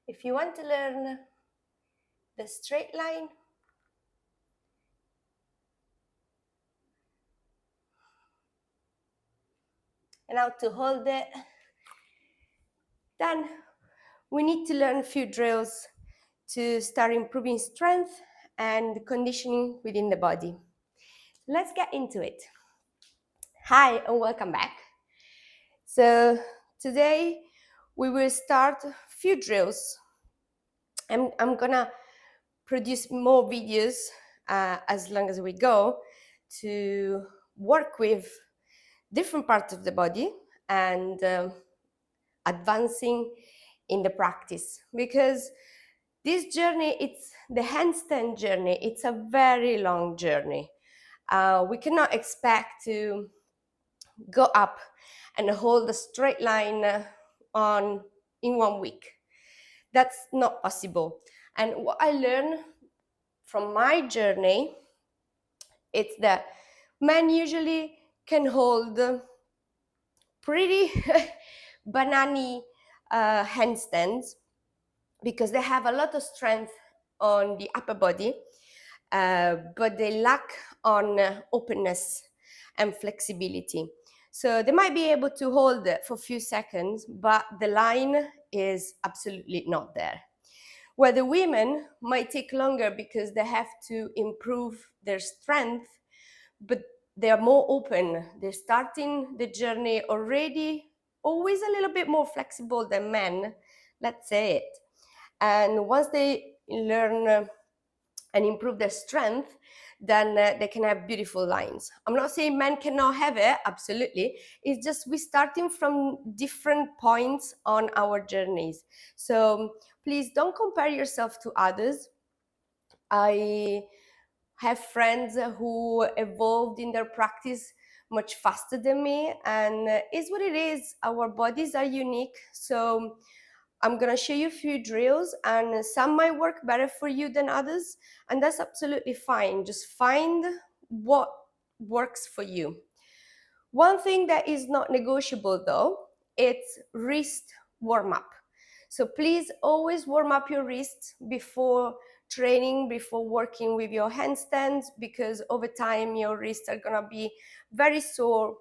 If you want to learn the straight line, and how to hold it, then we need to learn a few drills to start improving strength and conditioning within the body. Let's get into it. Hi and welcome back. So today we will start a few drills. I'm gonna produce more videos as long as we go to work with different parts of the body and advancing in the practice, because this journey, it's the handstand journey, it's a very long journey. We cannot expect to go up and hold a straight line in 1 week. That's not possible. And what I learned from my journey, it's that men usually can hold pretty banana handstands because they have a lot of strength on the upper body, but they lack on openness and flexibility. So they might be able to hold it for a few seconds, but the line is absolutely not there. Where the women might take longer because they have to improve their strength, but they are more open. They're starting the journey already, always a little bit more flexible than men, let's say it. And once they learn and improve their strength, then they can have beautiful lines. I'm not saying men cannot have it, absolutely. It's just we're starting from different points on our journeys. So please don't compare yourself to others. I have friends who evolved in their practice much faster than me, and it's what it is. Our bodies are unique. So I'm gonna show you a few drills, and some might work better for you than others, and that's absolutely fine. Just find what works for you. One thing that is not negotiable though, it's wrist warm up. So please always warm up your wrists before training, before working with your handstands, because over time your wrists are gonna be very sore,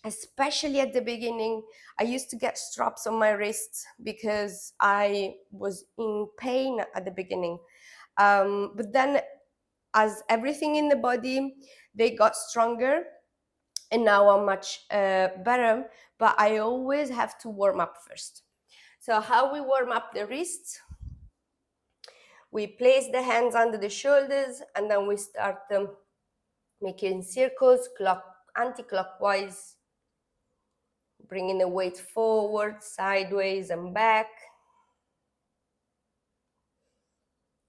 especially at the beginning. I used to get straps on my wrists because I was in pain at the beginning. But then as everything in the body, they got stronger, and now I'm much better, but I always have to warm up first. So how we warm up the wrists? We place the hands under the shoulders, and then we start making circles, anti-clockwise, bringing the weight forward, sideways and back.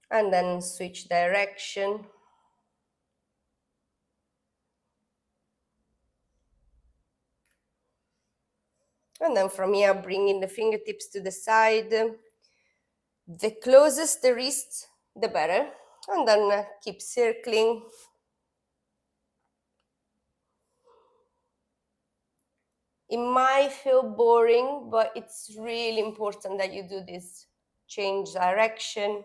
And then switch direction. And then from here, bringing the fingertips to the side. The closest the wrist, the better. And then keep circling. It might feel boring, but it's really important that you do this. Change direction.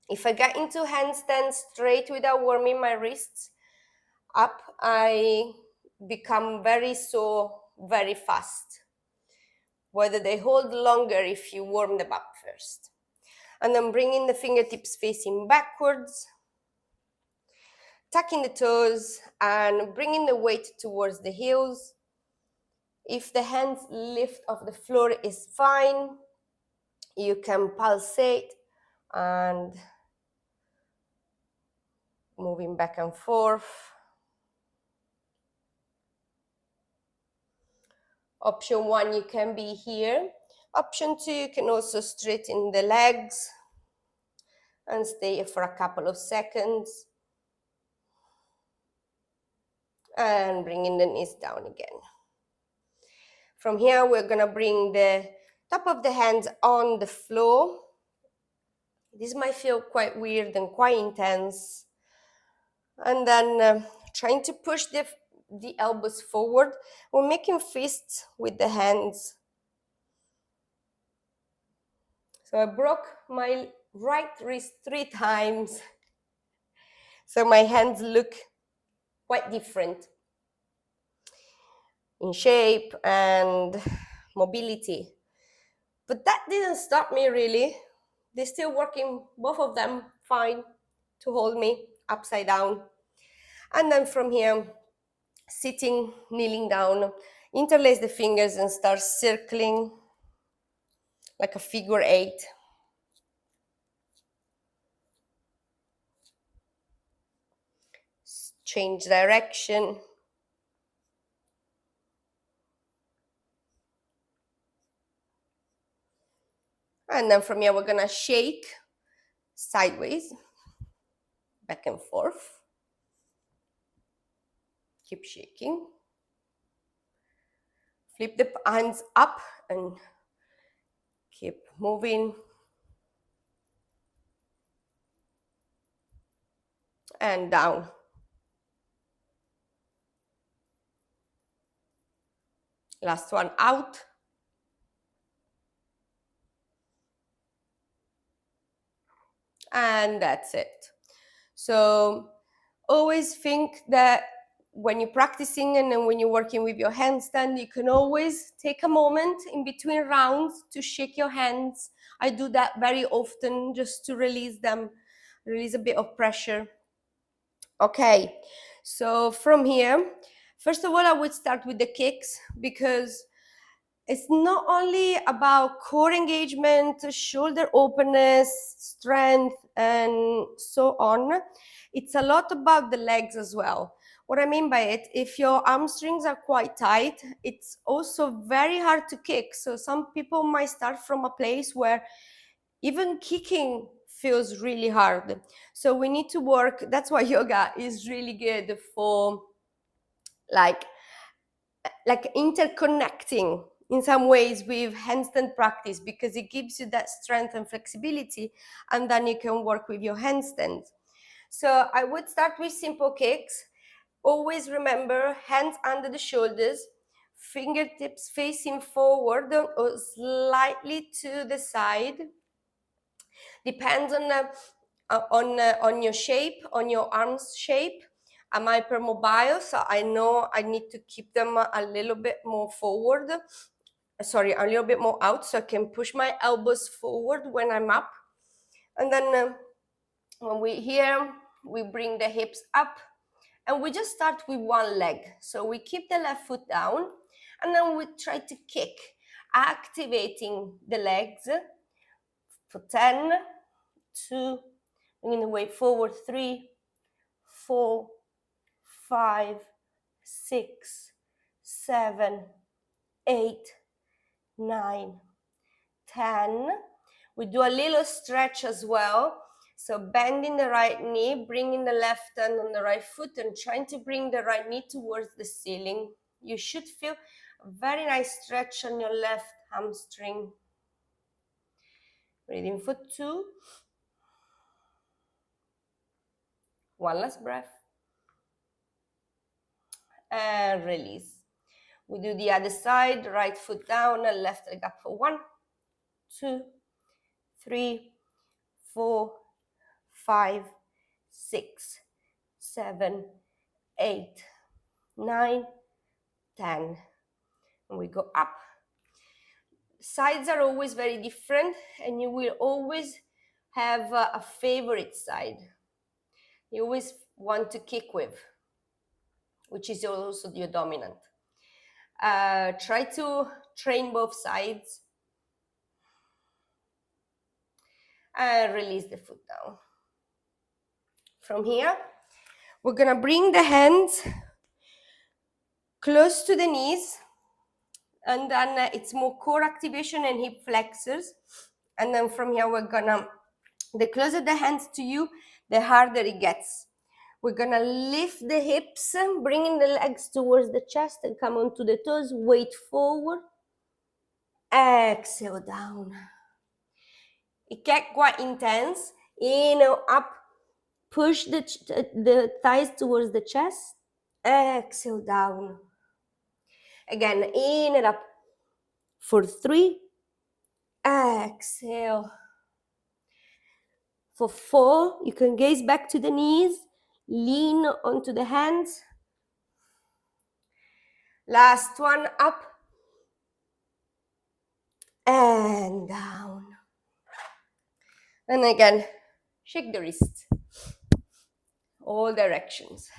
If I get into handstand straight without warming my wrists up, I become very sore very fast. Whether they hold longer if you warm them up first. And then bringing the fingertips facing backwards, tucking the toes and bringing the weight towards the heels. If the hands lift off the floor is fine, you can pulsate and moving back and forth. Option 1, you can be here. Option 2, you can also straighten the legs and stay for a couple of seconds. And bringing the knees down again. From here, we're gonna bring the top of the hands on the floor. This might feel quite weird and quite intense. And then trying to push the elbows forward. We're making fists with the hands. So I broke my right wrist 3 times. So my hands look quite different in shape and mobility. But that didn't stop me really. They're still working, both of them, fine to hold me upside down. And then from here, sitting, kneeling down, interlace the fingers and start circling like a figure 8. Change direction. And then from here, we're gonna shake sideways, back and forth. Keep shaking. Flip the hands up and keep moving. And down. Last one out. And that's it. So always think that when you're practicing and then when you're working with your handstand, you can always take a moment in between rounds to shake your hands. I do that very often just to release them, release a bit of pressure. Okay, so from here, first of all, I would start with the kicks because it's not only about core engagement, shoulder openness, strength, and so on. It's a lot about the legs as well. What I mean by it, if your hamstrings are quite tight, it's also very hard to kick. So some people might start from a place where even kicking feels really hard. So we need to work. That's why yoga is really good for like interconnecting in some ways with handstand practice, because it gives you that strength and flexibility, and then you can work with your handstands. So I would start with simple kicks. Always remember hands under the shoulders, fingertips facing forward or slightly to the side. Depends on your shape, on your arms shape. I'm hypermobile, so I know I need to keep them a little bit more forward. Sorry, a little bit more out, so I can push my elbows forward when I'm up. And then when we're here, we bring the hips up, and we just start with one leg. So we keep the left foot down, and then we try to kick, activating the legs for 10, 2, bringing the weight forward, 3, 4, 5, 6, 7, 8, 9, 10. We do a little stretch as well. So bending the right knee, bringing the left hand on the right foot and trying to bring the right knee towards the ceiling. You should feel a very nice stretch on your left hamstring. Breathing for 2. One last breath. And release. We do the other side, right foot down and left leg up for 1, 2, 3, 4, 5, 6, 7, 8, 9, 10. And we go up. Sides are always very different, and you will always have a favorite side you always want to kick with, which is also your dominant. Try to train both sides. And release the foot down. From here, we're gonna bring the hands close to the knees, and then it's more core activation and hip flexors. And then from here, we're gonna, the closer the hands to you, the harder it gets. We're gonna lift the hips, bringing the legs towards the chest and come onto the toes, weight forward. Exhale down. It gets quite intense. Inhale up, push the thighs towards the chest. Exhale down. Again, inhale up for 3. Exhale. For 4, you can gaze back to the knees, lean onto the hands. Last one, up and down. And again, shake the wrist, all directions.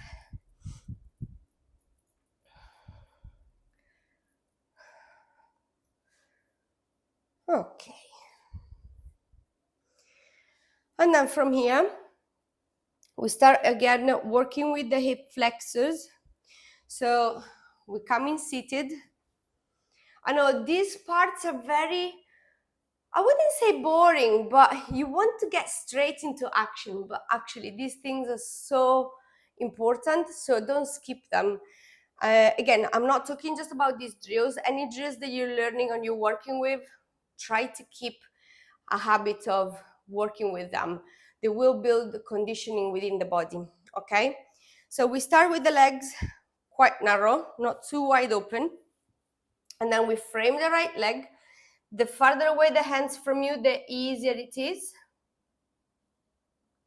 Okay. And then from here, we start again working with the hip flexors. So we come in seated. I know these parts are very, I wouldn't say boring, but you want to get straight into action. But actually, these things are so important, so don't skip them. Again, I'm not talking just about these drills. Any drills that you're learning and you're working with, try to keep a habit of working with them. They will build conditioning within the body, okay? So we start with the legs quite narrow, not too wide open. And then we frame the right leg. The farther away the hands from you, the easier it is.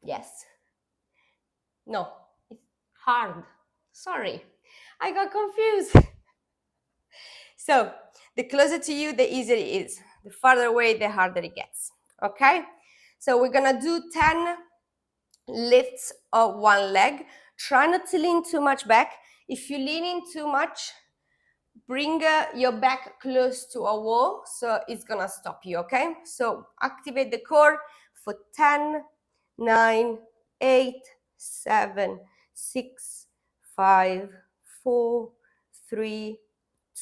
Yes. No, it's hard. Sorry, I got confused. So the closer to you, the easier it is. The farther away, the harder it gets. Okay? So we're gonna do 10 lifts of one leg. Try not to lean too much back. If you lean in too much, bring your back close to a wall, so it's gonna stop you, okay? So activate the core for 10, 9, 8, 7, 6, 5, 4, 3,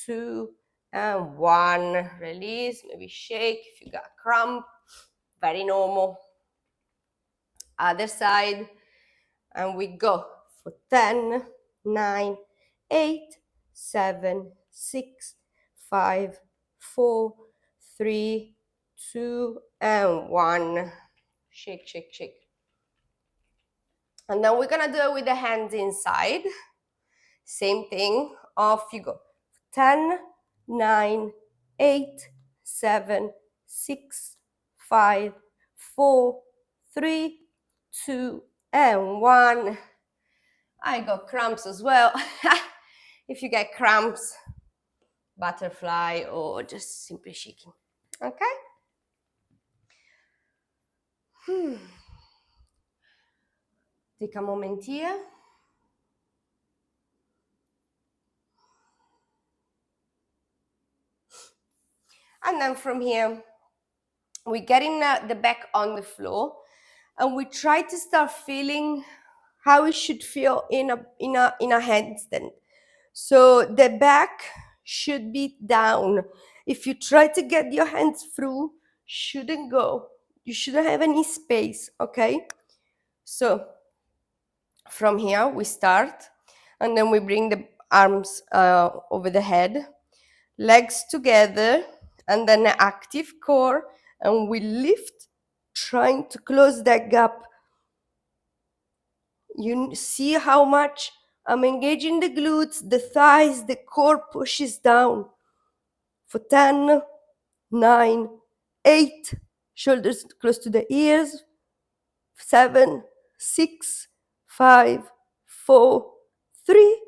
2, and 1. Release, maybe shake if you got a cramp. Very normal. Other side. And we go for 10, 9, 8, 7, 6, 5, 4, 3, 2, and 1. Shake, shake, shake. And then we're gonna do it with the hands inside. Same thing, off you go. 10, 9, 8, 7, 6, 5, 4, 3, 2, and 1. I got cramps as well. If you get cramps, butterfly or just simply shaking. Okay? Take a moment here. And then from here, we're getting the back on the floor and we try to start feeling how it should feel in a handstand. So the back should be down. If you try to get your hands through, shouldn't go. You shouldn't have any space, okay? So from here we start and then we bring the arms over the head, legs together, and then an active core, and we lift, trying to close that gap. You see how much I'm engaging the glutes, the thighs, the core pushes down. For 10, 9, 8, shoulders close to the ears, 7, 6, 5, 4, 3,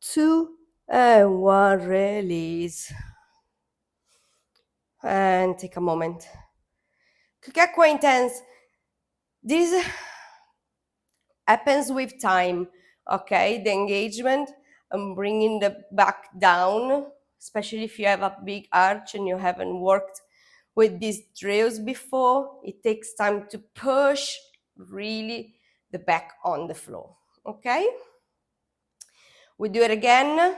2, and 1. Release. And take a moment. Could get quite intense. This happens with time, okay? The engagement and bringing the back down, especially if you have a big arch and you haven't worked with these drills before, it takes time to push really the back on the floor, okay? We do it again.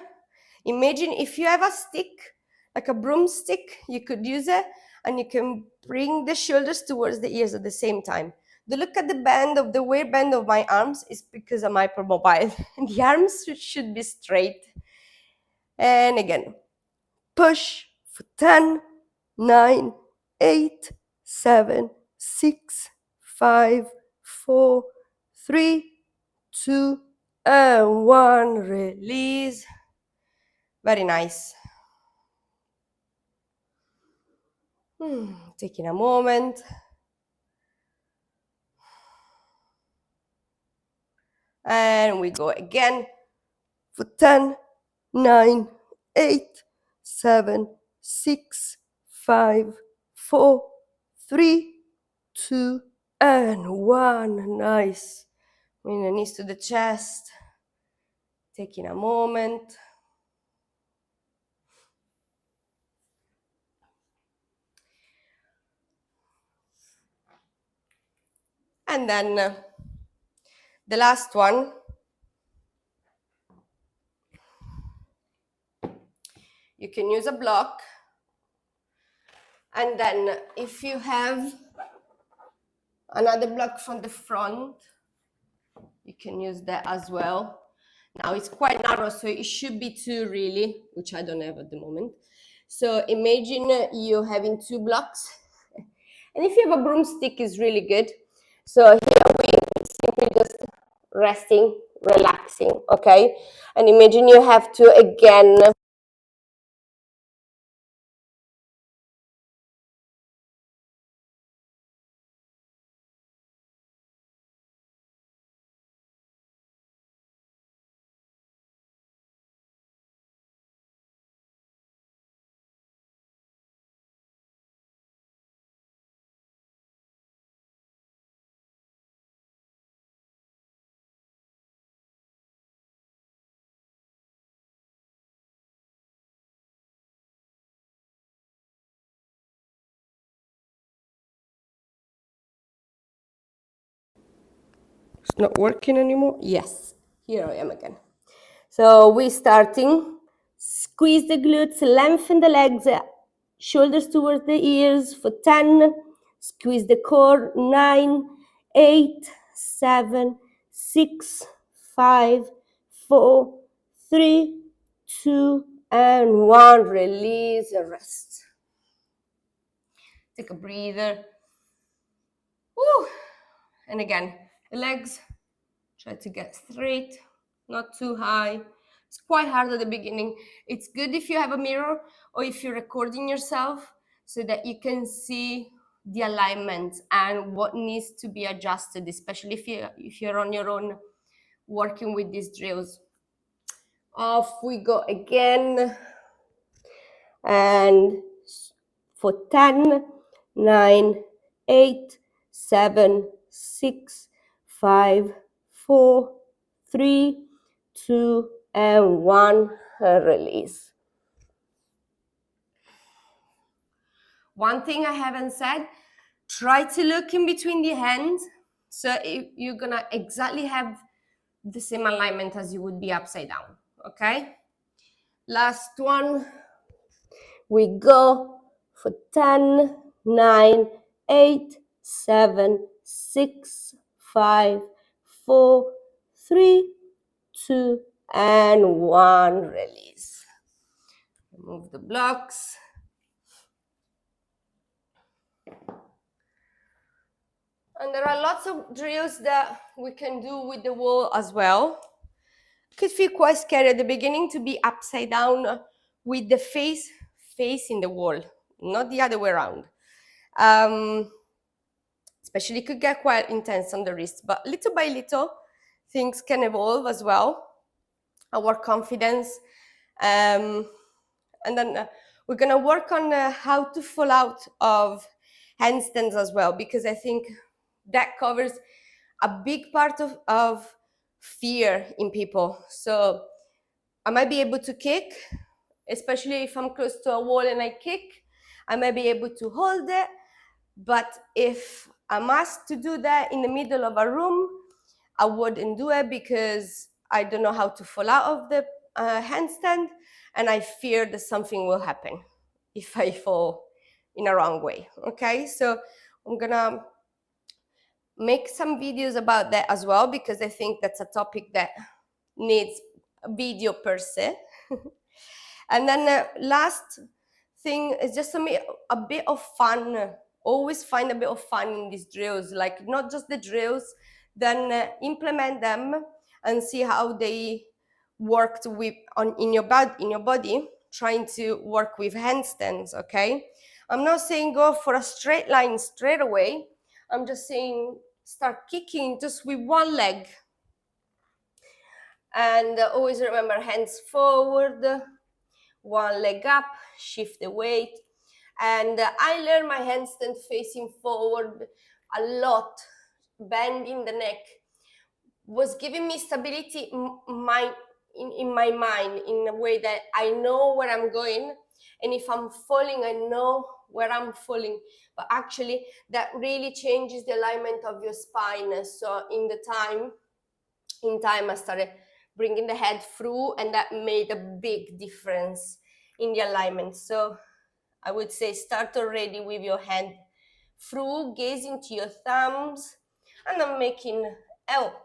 Imagine if you have a stick, like a broomstick, you could use it and you can bring the shoulders towards the ears at the same time. The look at the band of the weird band of my arms is because I'm hypermobile. The arms should be straight. And again, push for 10, 9, 8, 7, 6, 5, 4, 3, 2, and 1. Release. Very nice. Taking a moment. And we go again for 10, 9, 8, 7, 6, 5, 4, 3, 2, and 1. Nice. Bring the knees to the chest. Taking a moment. And then the last one. You can use a block. And then if you have another block from the front, you can use that as well. Now it's quite narrow, so it should be two really, which I don't have at the moment. So imagine you having two blocks. And if you have a broomstick, it's really good. So here we simply just resting, relaxing, okay? And imagine you have to again it's not working anymore. Yes, here I am again. So we're starting. Squeeze the glutes, lengthen the legs, shoulders towards the ears for 10. Squeeze the core, 9, 8, 7, 6, 5, 4, 3, 2, and 1. Release and rest. Take a breather. Woo. And again, the legs, try to get straight, not too high. It's quite hard at the beginning. It's good if you have a mirror or if you're recording yourself so that you can see the alignment and what needs to be adjusted, especially if you're on your own working with these drills. Off we go again. And for 10, 9, 8, 7, 6, 5, 4, 3, 2, and 1. Release. One thing I haven't said, try to look in between the hands. So you're gonna exactly have the same alignment as you would be upside down, okay? Last one. We go for 10, 9, 8, 7, 6, 5, 4, 3, 2, and 1. Release. Remove the blocks. And there are lots of drills that we can do with the wall as well. It could feel quite scary at the beginning to be upside down with the face facing the wall, not the other way around. Especially could get quite intense on the wrist, but little by little, things can evolve as well. Our confidence. And then we're gonna work on how to fall out of handstands as well, because I think that covers a big part of fear in people. So I might be able to kick, especially if I'm close to a wall and I kick, I might be able to hold it. But if I'm asked to do that in the middle of a room, I wouldn't do it because I don't know how to fall out of the handstand, and I fear that something will happen if I fall in a wrong way. Okay, so I'm gonna make some videos about that as well, because I think that's a topic that needs a video per se. And then last thing is just a bit of fun. Always find a bit of fun in these drills, like not just the drills, then implement them and see how they worked with in your body, trying to work with handstands. Okay, I'm not saying go for a straight line straight away. I'm just saying start kicking just with one leg. And always remember, hands forward, one leg up, shift the weight. And I learned my handstand facing forward a lot, bending the neck, was giving me stability in my mind, in a way that I know where I'm going, and if I'm falling, I know where I'm falling. But actually, that really changes the alignment of your spine. So in time, I started bringing the head through, and that made a big difference in the alignment. So I would say start already with your hand through, gazing to your thumbs, and I'm making L.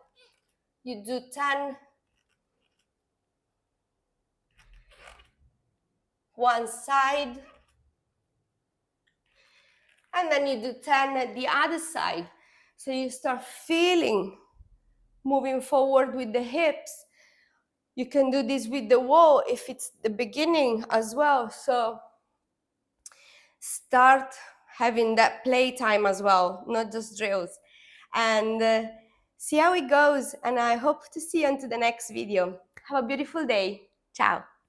You do 10, one side, and then you do 10 at the other side. So you start feeling, moving forward with the hips. You can do this with the wall if it's the beginning as well. So start having that playtime as well, not just drills. And see how it goes. And I hope to see you into the next video. Have a beautiful day. Ciao.